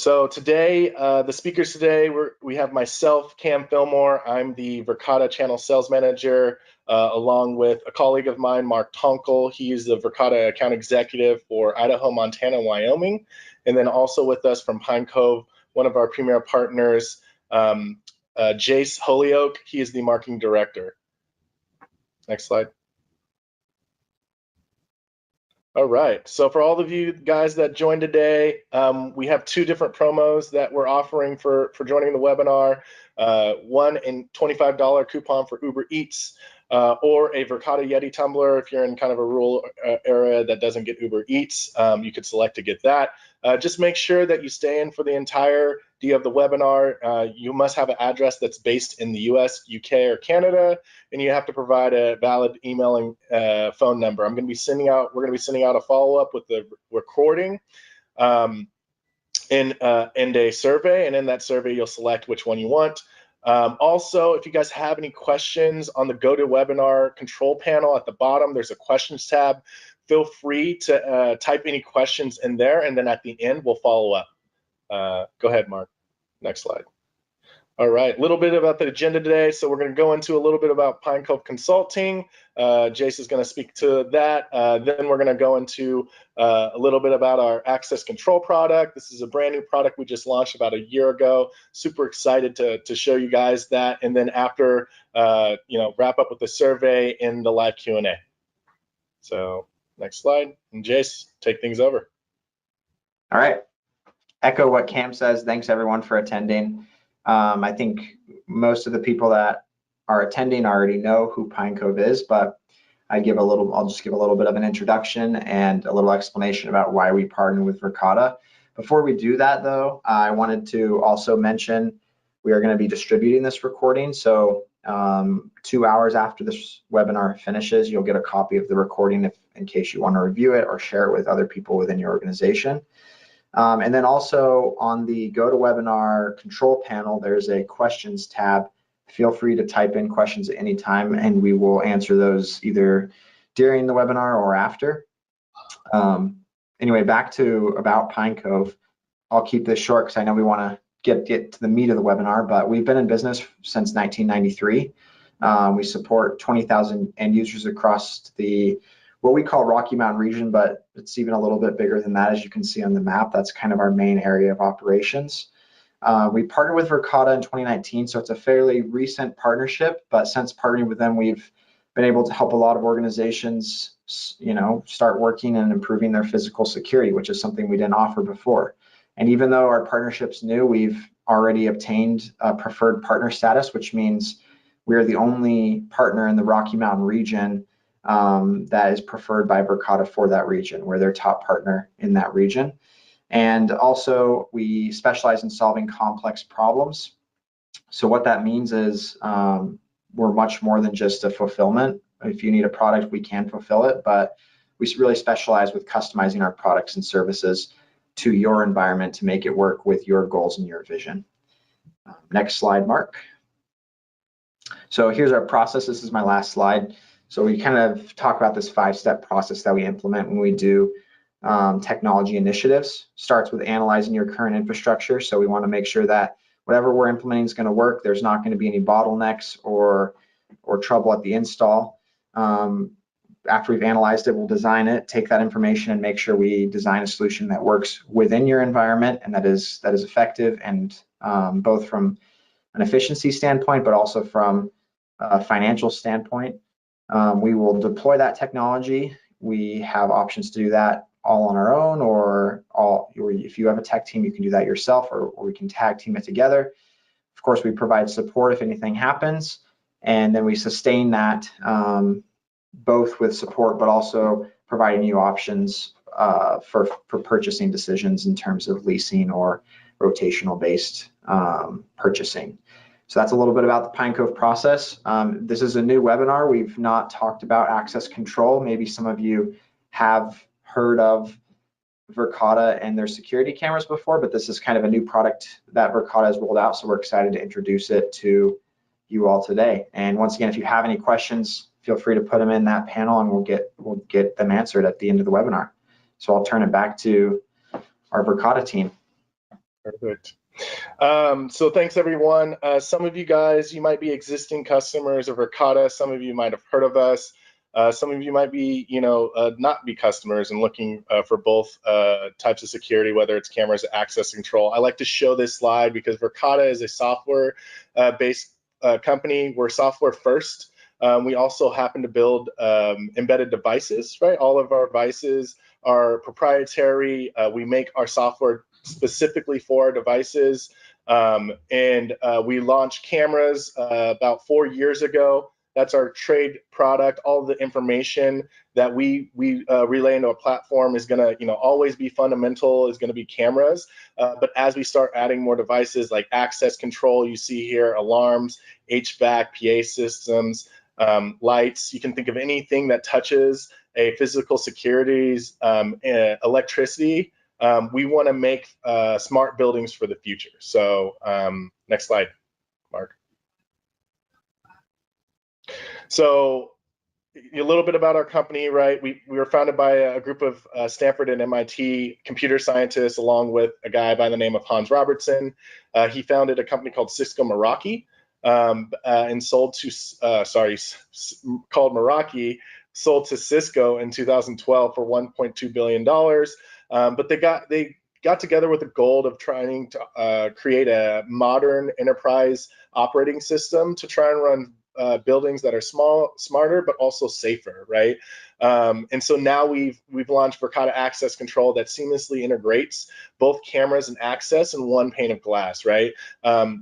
So today, the speakers today, we have myself, Cam Fillmore. I'm the Verkada Channel Sales Manager, along with a colleague of mine, Mark Tonkel. He's the Verkada Account Executive for Idaho, Montana, and Wyoming. And then also with us from Pine Cove, one of our premier partners, Jace Holyoke. He is the Marketing Director. Next slide. All right, so for all of you guys that joined today, we have two different promos that we're offering for joining the webinar. One in $25 coupon for Uber Eats, or a Verkada Yeti tumbler. If you're in kind of a rural area that doesn't get Uber Eats, you could select to get that. Just make sure that you stay in for the entirety of the webinar. You must have an address that's based in the US, UK, or Canada, and you have to provide a valid email and phone number. We're going to be sending out a follow-up with the recording and a survey, and in that survey you'll select which one you want. Also, if you guys have any questions on the GoToWebinar control panel at the bottom, there's a questions tab. Feel free to type any questions in there, and then at the end we'll follow up. Go ahead, Mark. Next slide. All right, a little bit about the agenda today. So we're going to go into a little bit about Pine Cove Consulting. Jace is going to speak to that. Then we're going to go into a little bit about our access control product. This is a brand new product we just launched about a year ago. Super excited to show you guys that. And then after, wrap up with the survey and the live Q&A. So next slide. And Jace, take things over. All right. Echo what Cam says. Thanks everyone for attending. I think most of the people that are attending already know who Pine Cove is, but I'll just give a little bit of an introduction and a little explanation about why we partner with Verkada. Before we do that though, I wanted to also mention we are going to be distributing this recording. So 2 hours after this webinar finishes, you'll get a copy of the recording in case you want to review it or share it with other people within your organization. And then also on the GoToWebinar control panel, there's a questions tab. Feel free to type in questions at any time and we will answer those either during the webinar or after. Anyway, back to about Pine Cove. I'll keep this short because I know we want to get to the meat of the webinar, but we've been in business since 1993. We support 20,000 end users across what we call Rocky Mountain region, but it's even a little bit bigger than that, as you can see on the map. That's kind of our main area of operations. We partnered with Verkada in 2019, so it's a fairly recent partnership, but since partnering with them, we've been able to help a lot of organizations, start working and improving their physical security, which is something we didn't offer before. And even though our partnership's new, we've already obtained a preferred partner status, which means we are the only partner in the Rocky Mountain region that is preferred by Verkada for that region. We're their top partner in that region. And also we specialize in solving complex problems. So what that means is we're much more than just a fulfillment. If you need a product, we can fulfill it, but we really specialize with customizing our products and services to your environment to make it work with your goals and your vision. Next slide, Mark. So here's our process. This is my last slide. So we kind of talk about this 5-step process that we implement when we do technology initiatives. Starts with analyzing your current infrastructure. So we want to make sure that whatever we're implementing is going to work. There's not going to be any bottlenecks or trouble at the install. After we've analyzed it, we'll design it, take that information and make sure we design a solution that works within your environment and that is effective, and both from an efficiency standpoint, but also from a financial standpoint. We will deploy that technology. We have options to do that all on our own, or if you have a tech team, you can do that yourself, or we can tag team it together. Of course, we provide support if anything happens, and then we sustain that both with support, but also providing you options for purchasing decisions in terms of leasing or rotational based purchasing. So that's a little bit about the Pine Cove process. This is a new webinar. We've not talked about access control. Maybe some of you have heard of Verkada and their security cameras before, but this is kind of a new product that Verkada has rolled out. So we're excited to introduce it to you all today. And once again, if you have any questions, feel free to put them in that panel and we'll get them answered at the end of the webinar. So I'll turn it back to our Verkada team. Perfect. So thanks everyone. Some of you guys, you might be existing customers of Verkada. Some of you might have heard of us. Some of you might be, not be customers and looking for both types of security, whether it's cameras or access control. I like to show this slide because Verkada is a software based company. We're software first. We also happen to build embedded devices, right? All of our devices are proprietary. We make our software specifically for our devices. We launched cameras about 4 years ago. That's our trade product. All the information that we relay into a platform is going to always be fundamental, is going to be cameras. But as we start adding more devices like access control, you see here alarms, HVAC, PA systems, lights, you can think of anything that touches a physical securities, electricity. We want to make smart buildings for the future. So next slide, Mark. So a little bit about our company, right? We were founded by a group of Stanford and MIT computer scientists, along with a guy by the name of Hans Robertson. He founded a company called Cisco Meraki, and sold to, called Meraki, sold to Cisco in 2012 for $1.2 billion. But they got together with the goal of trying to create a modern enterprise operating system to try and run buildings that are smarter, but also safer, right? And so now we've launched Verkada Access Control that seamlessly integrates both cameras and access in one pane of glass, right?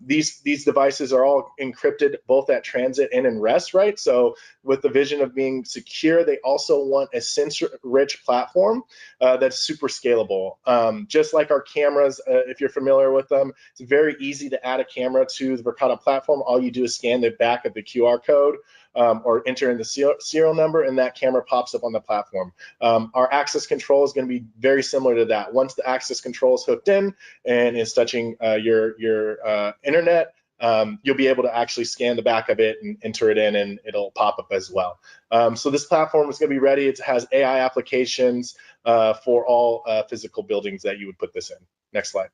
These devices are all encrypted both at transit and in rest, right? So with the vision of being secure, they also want a sensor-rich platform that's super scalable. Just like our cameras, if you're familiar with them, it's very easy to add a camera to the Verkada platform. All you do is scan the back of the QR code or enter in the serial number, and that camera pops up on the platform. Our access control is going to be very similar to that. Once the access control is hooked in and is touching your internet, you'll be able to actually scan the back of it and enter it in, and it'll pop up as well. So this platform is going to be ready. It has AI applications for all physical buildings that you would put this in. Next slide.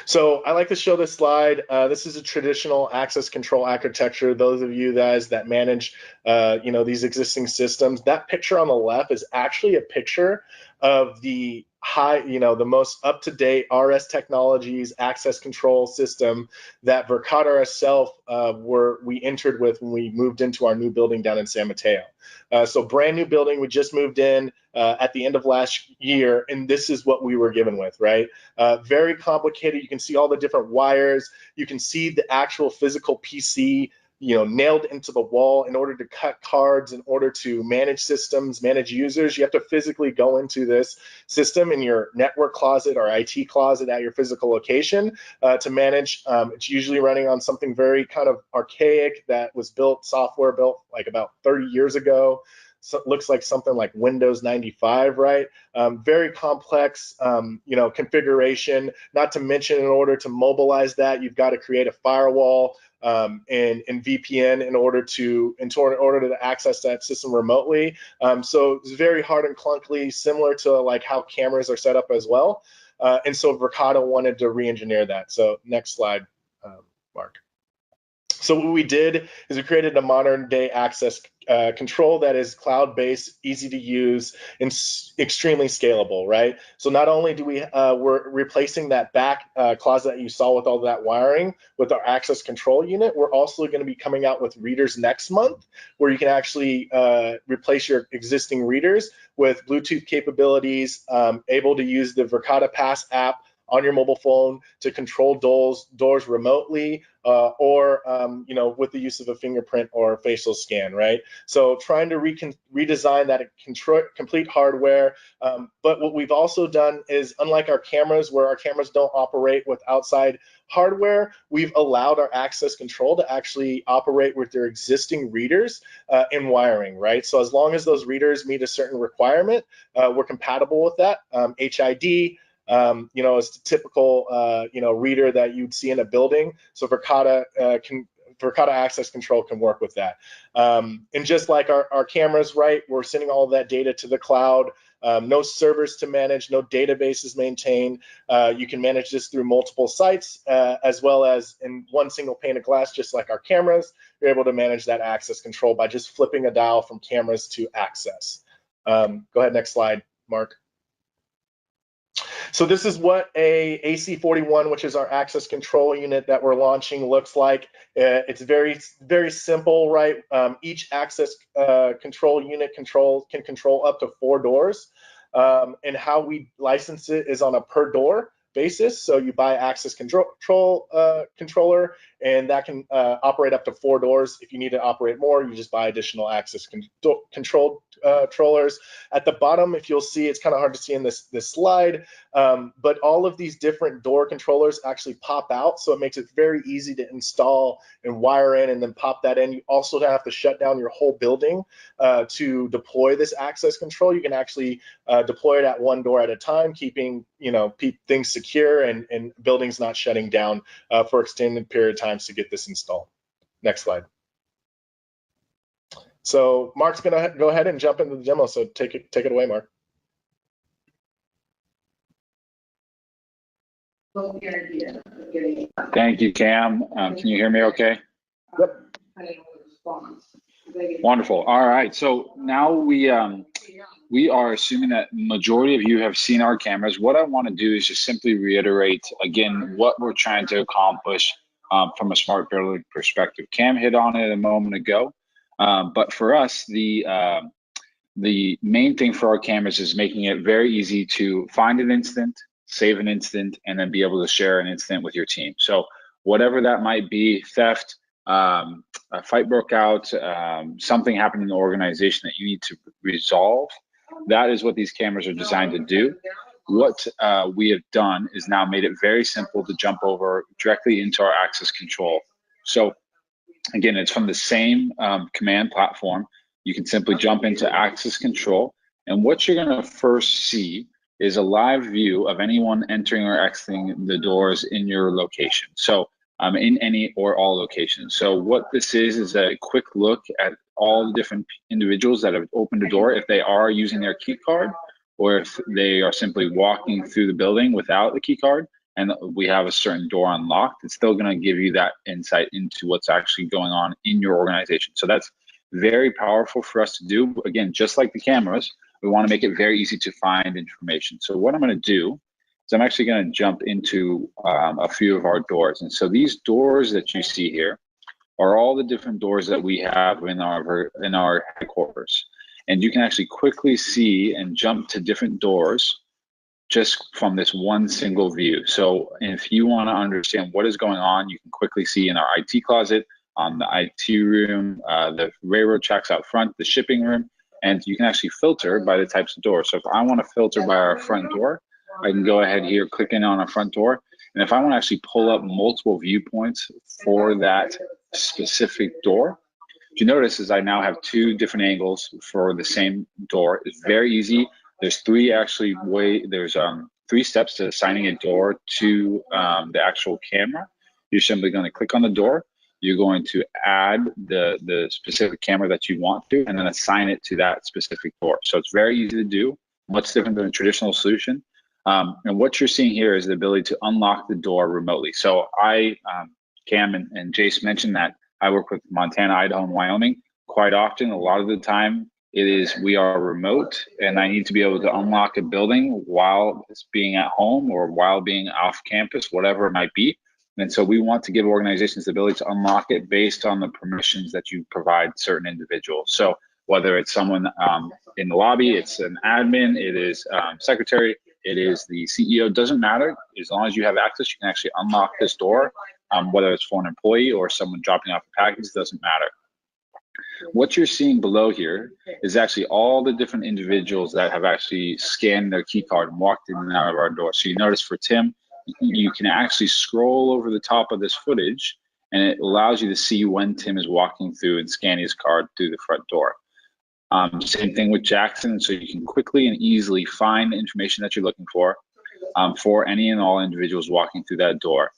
So I like to show this slide. This is a traditional access control architecture. Those of you guys that manage, these existing systems, that picture on the left is actually a picture of the the most up-to-date RS Technologies access control system that Verkada itself we entered with when we moved into our new building down in San Mateo. So brand new building, we just moved in at the end of last year, and this is what we were given with, right? Very complicated. You can see all the different wires. You can see the actual physical PC nailed into the wall. In order to cut cards, in order to manage systems, manage users, you have to physically go into this system in your network closet or IT closet at your physical location to manage. It's usually running on something very kind of archaic that was software built like about 30 years ago. So it looks like something like Windows 95, right? Very complex, configuration. Not to mention, in order to mobilize that, you've got to create a firewall and VPN in order to access that system remotely. So it's very hard and clunky, similar to like how cameras are set up as well. And so Verkada wanted to re-engineer that. So next slide, Mark. So what we did is we created a modern day access control that is cloud-based, easy to use, and extremely scalable, right? So not only do we're replacing that back closet that you saw with all that wiring with our access control unit, we're also going to be coming out with readers next month, where you can actually replace your existing readers with Bluetooth capabilities, able to use the Verkada Pass app on your mobile phone to control doors remotely, or with the use of a fingerprint or a facial scan, right? So trying to redesign that complete hardware. But what we've also done is, unlike our cameras, where our cameras don't operate with outside hardware, we've allowed our access control to actually operate with their existing readers and wiring, right? So as long as those readers meet a certain requirement, we're compatible with that. HID, is the typical, reader that you'd see in a building. So Verkada Access Control can work with that. And just like our cameras, right, we're sending all of that data to the cloud. no servers to manage, no databases maintained. You can manage this through multiple sites, as well as in one single pane of glass, just like our cameras. You're able to manage that access control by just flipping a dial from cameras to access. Go ahead, next slide, Mark. So this is what a AC41, which is our access control unit that we're launching, looks like. It's very, very simple, right? Each access control unit can control up to 4 doors. And how we license it is on a per door basis. So you buy access controller, and that can operate up to 4 doors. If you need to operate more, you just buy additional access control controllers. At the bottom, if you'll see, it's kind of hard to see in this slide, but all of these different door controllers actually pop out, so it makes it very easy to install and wire in and then pop that in. You also don't have to shut down your whole building to deploy this access control. You can actually deploy it at 1 door at a time, keeping things secure and buildings not shutting down for extended period of times to get this installed. Next slide. So Mark's gonna go ahead and jump into the demo. So take it away, Mark. Thank you, Cam. Can you hear me okay? Yep. Wonderful. All right. So now we are assuming that majority of you have seen our cameras. What I want to do is just simply reiterate again what we're trying to accomplish from a smart building perspective. Cam hit on it a moment ago, but for us, the main thing for our cameras is making it very easy to find an incident, save an incident, and then be able to share an incident with your team. So whatever that might be, theft, a fight broke out, something happened in the organization that you need to resolve, that is what these cameras are designed to do. What we have done is now made it very simple to jump over directly into our access control. So again, it's from the same command platform. You can simply jump into access control, and what you're going to first see is a live view of anyone entering or exiting the doors in your location. So in any or all locations. So what this is a quick look at all the different individuals that have opened a door, if they are using their key card, or if they are simply walking through the building without the key card, and we have a certain door unlocked. It's still going to give you that insight into what's actually going on in your organization. So that's very powerful for us to do. Again, just like the cameras, we want to make it very easy to find information. So what I'm going to do is I'm actually going to jump into a few of our doors. And so these doors that you see here are all the different doors that we have in our headquarters. And you can actually quickly see and jump to different doors just from this one single view. So if you want to understand what is going on, you can quickly see in our IT closet, on the IT room, the railroad tracks out front, the shipping room, and you can actually filter by the types of doors. So if I want to filter by our front door, I can go ahead here, click in on our front door. And if I want to actually pull up multiple viewpoints for that specific door, what you notice is I now have 2 different angles for the same door. It's very easy. There's 3 steps to assigning a door to the actual camera. You're simply going to click on the door. You're going to add the specific camera that you want to, and then assign it to that specific door. So it's very easy to do, much different than a traditional solution. And what you're seeing here is the ability to unlock the door remotely. So Cam and Jace mentioned that I work with Montana, Idaho, and Wyoming quite often. A lot of the time we are remote, and I need to be able to unlock a building while it's being at home or while being off campus, whatever it might be. And so we want to give organizations the ability to unlock it based on the permissions that you provide certain individuals. So whether it's someone in the lobby, it's an admin, it is secretary, it is the CEO, doesn't matter. As long as you have access, you can actually unlock this door, whether it's for an employee or someone dropping off a package, doesn't matter. What you're seeing below here is actually all the different individuals that have actually scanned their key card and walked in and out of our door. So you notice for Tim, you can actually scroll over the top of this footage, and it allows you to see when Tim is walking through and scanning his card through the front door. Same thing with Jackson, so you can quickly and easily find the information that you're looking for any and all individuals walking through that door.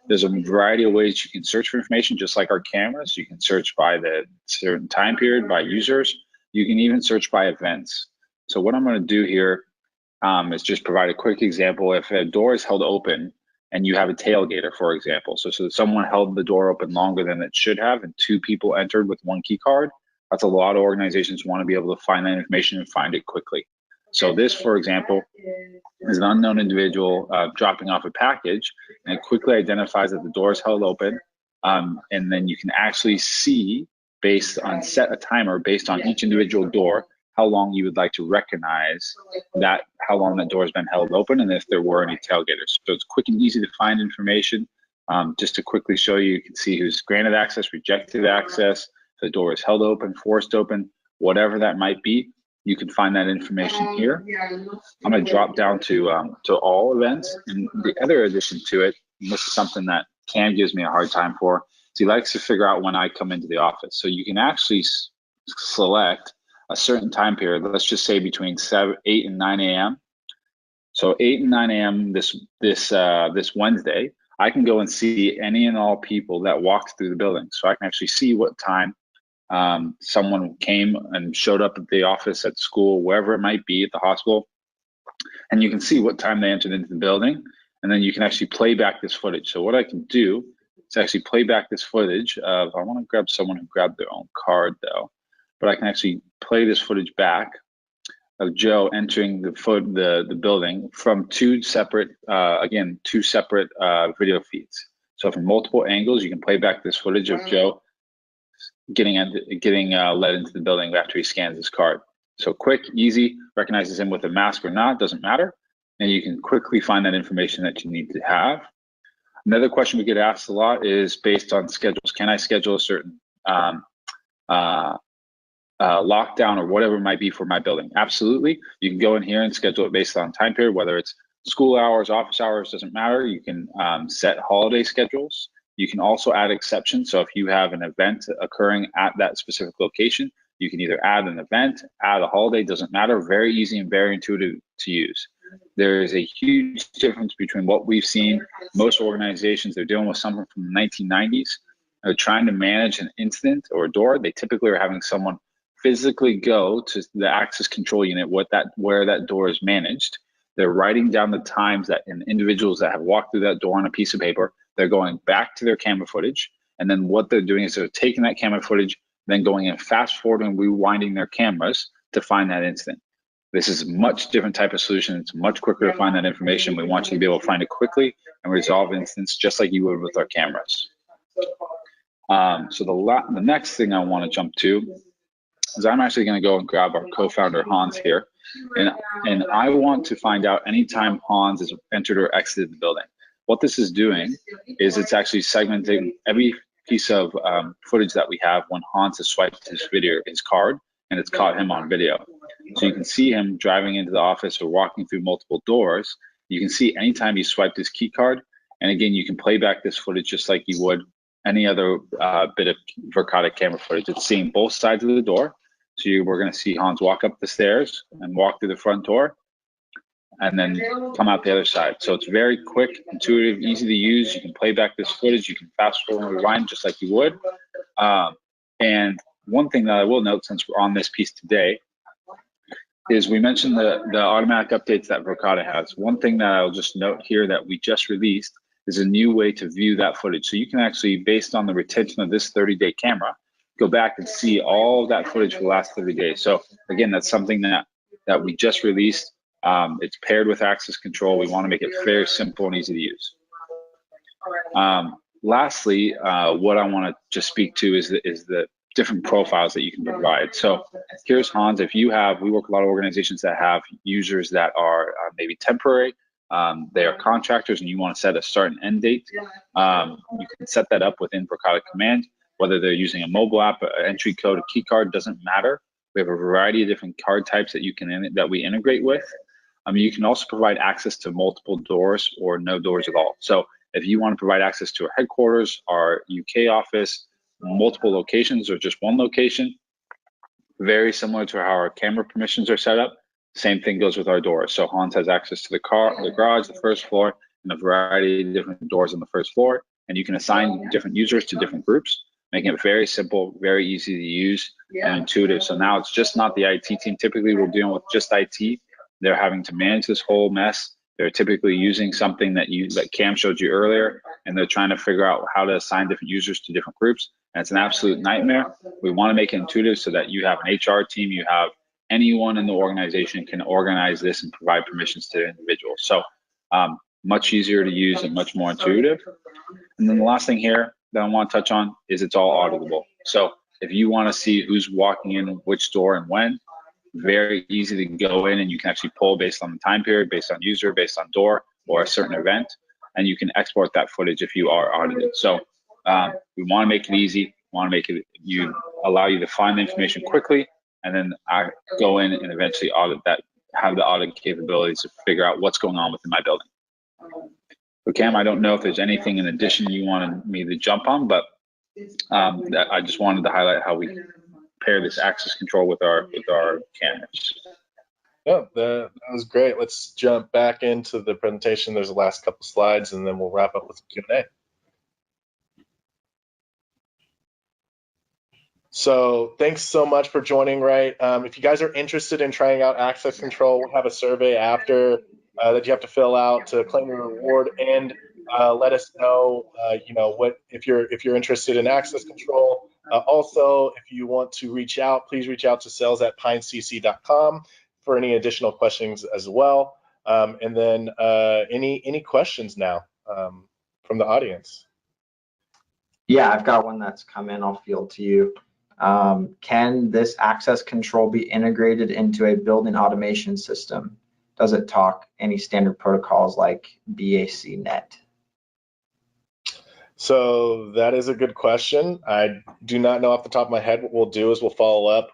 There's a variety of ways you can search for information, just like our cameras. You can search by the certain time period, by users. You can even search by events. So what I'm going to do here is just provide a quick example. If a door is held open and you have a tailgater, for example, so someone held the door open longer than it should have and 2 people entered with 1 key card, that's a lot of organizations want to be able to find that information and find it quickly. So this, for example, is an unknown individual dropping off a package, and it quickly identifies that the door is held open, and then you can actually see, based on, set a timer based on each individual door, how long you would like to recognize that, how long that door has been held open, and if there were any tailgaters. So it's quick and easy to find information. Just to quickly show you, you can see who's granted access, rejected access, if the door is held open, forced open, whatever that might be. You can find that information here. I'm going to drop down to all events. And the other addition to it, and this is something that Cam gives me a hard time for, is he likes to figure out when I come into the office. So you can actually select a certain time period. Let's just say between 8 and 9 a.m. So 8 and 9 a.m. this Wednesday, I can go and see any and all people that walked through the building. So I can actually see what time someone came and showed up at the office, at school, wherever it might be, at the hospital, and you can see what time they entered into the building, and then you can actually play back this footage. So what I can do is actually play back this footage of, I want to grab someone who grabbed their own card though, but I can actually play this footage back of Joe entering the building from 2 separate video feeds. So from multiple angles, you can play back this footage of Joe getting led into the building after he scans his card. So quick, easy, recognizes him with a mask or not, doesn't matter. And you can quickly find that information that you need to have. Another question we get asked a lot is based on schedules. Can I schedule a certain lockdown or whatever it might be for my building? Absolutely. You can go in here and schedule it based on time period, whether it's school hours, office hours, doesn't matter. You can set holiday schedules. You can also add exceptions. So if you have an event occurring at that specific location, you can either add an event, add a holiday, doesn't matter. Very easy and very intuitive to use. There is a huge difference between what we've seen. Most organizations, they're dealing with something from the 1990s. They're trying to manage an incident or a door. They typically are having someone physically go to the access control unit where that door is managed. They're writing down the times that individuals that have walked through that door on a piece of paper. They're going back to their camera footage, and then what they're doing is they're taking that camera footage, then going and fast forwarding and rewinding their cameras to find that incident. This is a much different type of solution. It's much quicker to find that information. We want you to be able to find it quickly and resolve incidents just like you would with our cameras. So the next thing I want to jump to is I'm actually going to go and grab our co-founder Hans here, and I want to find out anytime Hans has entered or exited the building. What this is doing is it's actually segmenting every piece of footage that we have when Hans has swiped his card, and it's caught him on video. So you can see him driving into the office or walking through multiple doors. You can see anytime he swiped his key card. And again, you can play back this footage just like you would any other bit of Verkada camera footage. It's seeing both sides of the door. So we're going to see Hans walk up the stairs and walk through the front door, and then come out the other side. So it's very quick, intuitive, easy to use. You can play back this footage. You can fast forward and rewind just like you would. And one thing that I will note, since we're on this piece today, is we mentioned the automatic updates that Verkada has. One thing that I'll just note here that we just released is a new way to view that footage. So you can actually, based on the retention of this 30-day camera, go back and see all of that footage for the last 30 days. So again, that's something that we just released. It's paired with access control. We want to make it very simple and easy to use. Lastly, what I want to just speak to is the different profiles that you can provide. So here's Hans. If you have, we work with a lot of organizations that have users that are maybe temporary, they are contractors, and you want to set a start and end date. You can set that up within Verkada Command, whether they're using a mobile app, an entry code, a key card, doesn't matter. We have a variety of different card types that we integrate with. You can also provide access to multiple doors or no doors at all. So if you want to provide access to our headquarters, our UK office, multiple locations, or just one location, very similar to how our camera permissions are set up, same thing goes with our doors. So Hans has access to the garage, the first floor, and a variety of different doors on the first floor. And you can assign different users to different groups, making it very simple, very easy to use. and intuitive. So now it's just not the IT team. Typically, we're dealing with just IT. They're having to manage this whole mess. They're typically using something that Cam showed you earlier, and they're trying to figure out how to assign different users to different groups. And it's an absolute nightmare. We want to make it intuitive so that you have an HR team, you have anyone in the organization can organize this and provide permissions to individuals. So much easier to use and much more intuitive. And then the last thing here that I want to touch on is it's all auditable. So if you want to see who's walking in which door and when, very easy to go in and you can actually pull based on the time period, based on user, based on door or a certain event, and you can export that footage if you are audited. So we want to make it easy, want to make it allow you to find the information quickly, and then I go in and eventually audit that, have the audit capabilities to figure out what's going on within my building. So Cam, I don't know if there's anything in addition you wanted me to jump on, but I just wanted to highlight how we pair this access control with our cameras. Yeah, that was great. Let's jump back into the presentation. There's the last couple slides, and then we'll wrap up with Q&A. So thanks so much for joining, right? If you guys are interested in trying out access control, we'll have a survey after that you have to fill out to claim your reward, and let us know, what if you're interested in access control. Also, if you want to reach out, please reach out to sales@pinecc.com for any additional questions as well. And then any questions now from the audience? Yeah, I've got one that's come in. I'll field to you. Can this access control be integrated into a building automation system? Does it talk any standard protocols like BACnet? So that is a good question. I do not know off the top of my head. What we'll do is we'll follow up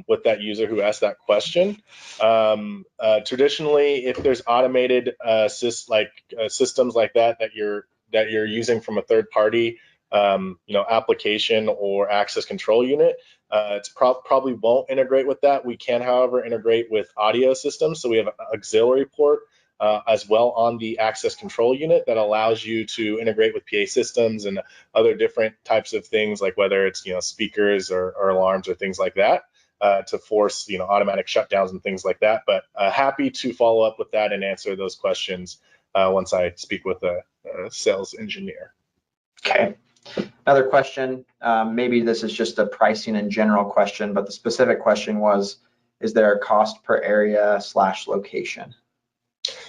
with that user who asked that question. Traditionally, if there's automated systems like that you're using from a third party, application or access control unit, it's probably won't integrate with that. We can, however, integrate with audio systems. So we have an auxiliary port as well on the access control unit that allows you to integrate with PA systems and other different types of things, like whether it's speakers or alarms or things like that, to force automatic shutdowns and things like that. But happy to follow up with that and answer those questions once I speak with a sales engineer. Okay. Another question, maybe this is just a pricing and general question, but the specific question was, is there a cost per area / location?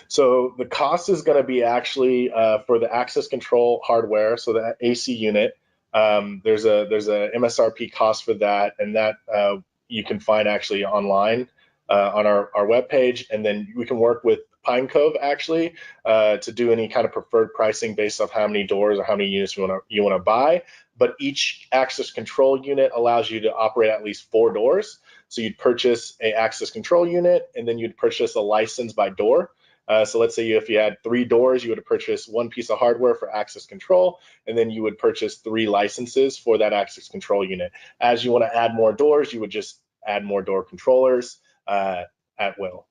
So the cost is going to be actually for the access control hardware, so the AC unit. There's a MSRP cost for that, and that you can find actually online on our webpage, and then we can work with Pinecove actually to do any kind of preferred pricing based off how many doors or how many units you want to buy. But each access control unit allows you to operate at least 4 doors. So you'd purchase a access control unit, and then you'd purchase a license by door. So let's say if you had 3 doors, you would purchase 1 piece of hardware for access control, and then you would purchase 3 licenses for that access control unit. As you want to add more doors, you would just add more door controllers at will.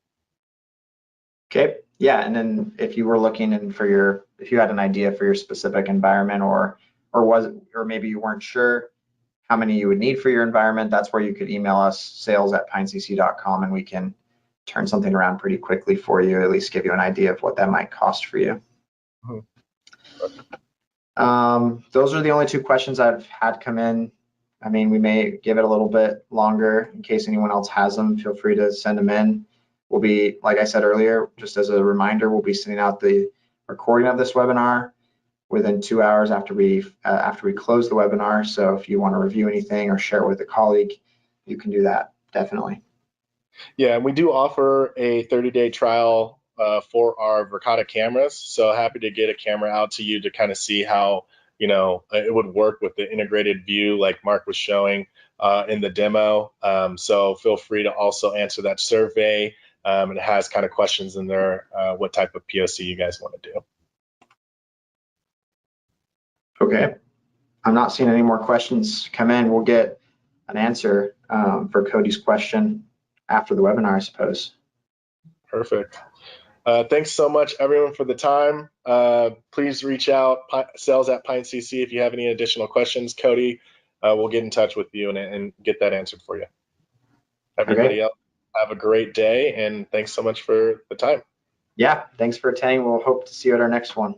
Okay, yeah, and then if you were looking in if you had an idea for your specific environment, or maybe you weren't sure how many you would need for your environment, that's where you could email us, sales@pinecc.com, and we can turn something around pretty quickly for you, at least give you an idea of what that might cost for you. Those are the only 2 questions I've had come in. I mean, we may give it a little bit longer in case anyone else has them. Feel free to send them in. We'll be, like I said earlier, just as a reminder, we'll be sending out the recording of this webinar within 2 hours after we close the webinar. So if you want to review anything or share it with a colleague, you can do that, definitely. Yeah, and we do offer a 30-day trial for our Verkada cameras. So happy to get a camera out to you to kind of see how it would work with the integrated view like Mark was showing in the demo. So feel free to also answer that survey. It has kind of questions in there, what type of POC you guys want to do. Okay, I'm not seeing any more questions come in. We'll get an answer for Cody's question after the webinar, I suppose. Perfect. Thanks so much, everyone, for the time. Please reach out, sales@pinecc, if you have any additional questions. Cody we'll get in touch with you and get that answered for you. Everybody else, have a great day, and thanks so much for the time. Yeah, thanks for attending. We'll hope to see you at our next one.